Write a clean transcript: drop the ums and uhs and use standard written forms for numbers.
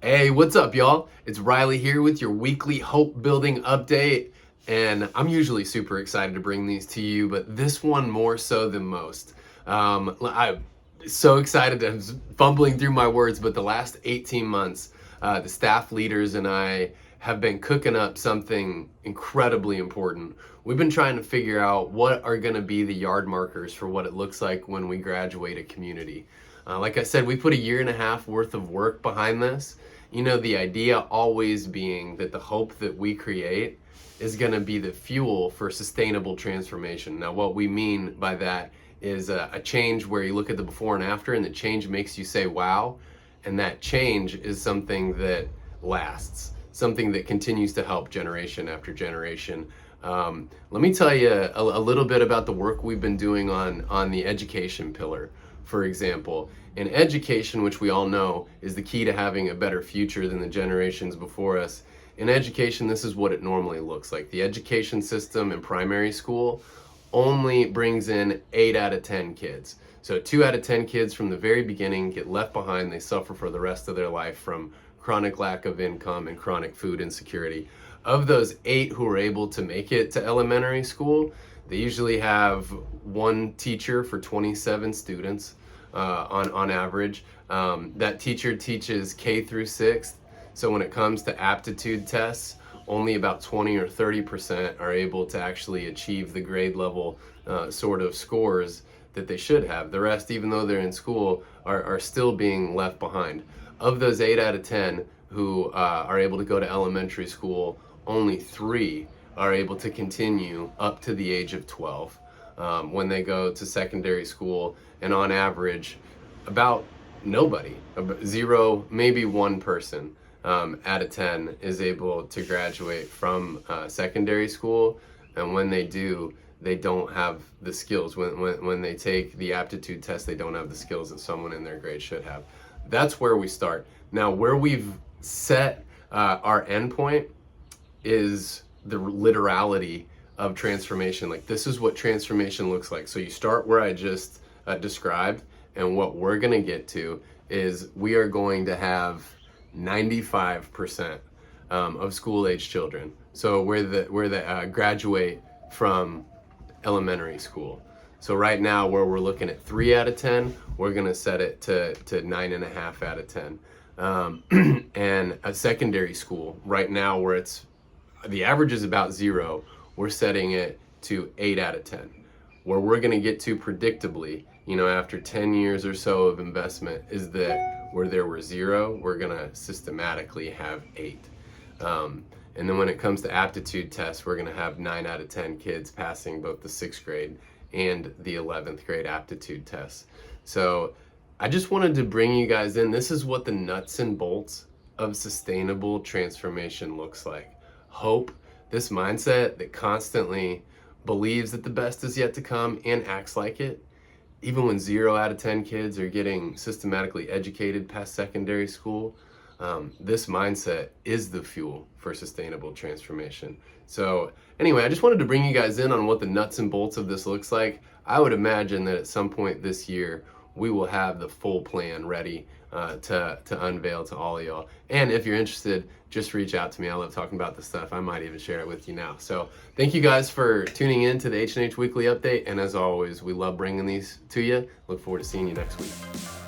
Hey, what's up, y'all? It's Riley here with your weekly hope building update. And I'm usually super excited to bring these to you, but this one more so than most. I'm so excited. I'm fumbling through my words, but the last 18 months, the staff leaders and I have been cooking up something incredibly important. We've been trying to figure out what are going to be the yard markers for what it looks like when we graduate a community. Like I said, we put a year and a half worth of work behind this. You know, the idea always being that the hope that we create is going to be the fuel for sustainable transformation. Now, what we mean by that is a change where you look at the before and after, and the change makes you say, wow. And that change is something that lasts, something that continues to help generation after generation. Let me tell you a little bit about the work we've been doing on the education pillar. For example, in education, which we all know is the key to having a better future than the generations before us, in education, this is what it normally looks like. The education system in primary school only brings in 8 out of 10 kids. So 2 out of 10 kids from the very beginning get left behind. They suffer for the rest of their life from chronic lack of income and chronic food insecurity. Of those 8 who are able to make it to elementary school, they usually have one teacher for 27 students on average. That teacher teaches K through 6th. So when it comes to aptitude tests, only about 20 or 30% are able to actually achieve the grade level sort of scores that they should have. The rest, even though they're in school, are still being left behind. Of those 8 out of 10 who are able to go to elementary school, only 3 are able to continue up to the age of 12 when they go to secondary school. And on average, about nobody, 0, maybe 1 person out of 10 is able to graduate from secondary school. And when they do, they don't have the skills. When they take the aptitude test, they don't have the skills that someone in their grade should have. That's where we start. Now, where we've set our endpoint is the literality of transformation. Like, this is what transformation looks like. So you start where I just described, and what we're going to get to is we are going to have 95% of school-age children. So where they graduate from elementary school. So right now, where we're looking at 3 out of 10, we're going to set it to 9.5 out of 10. And a secondary school right now, where it's the average is about 0, we're setting it to 8 out of 10. Where we're going to get to predictably, you know, after 10 years or so of investment, is that where there were 0, we're going to systematically have 8. And then when it comes to aptitude tests, we're going to have 9 out of 10 kids passing both the 6th grade and the 11th grade aptitude tests. So I just wanted to bring you guys in. This is what the nuts and bolts of sustainable transformation looks like. Hope, this mindset that constantly believes that the best is yet to come and acts like it, even when 0 out of 10 kids are getting systematically educated past secondary school. This mindset is the fuel for sustainable transformation. So anyway, I just wanted to bring you guys in on what the nuts and bolts of this looks like. I would imagine that at some point this year, we will have the full plan ready to unveil to all of y'all. And if you're interested, just reach out to me. I love talking about this stuff. I might even share it with you now. So thank you guys for tuning in to the H&H Weekly Update. And as always, we love bringing these to you. Look forward to seeing you next week.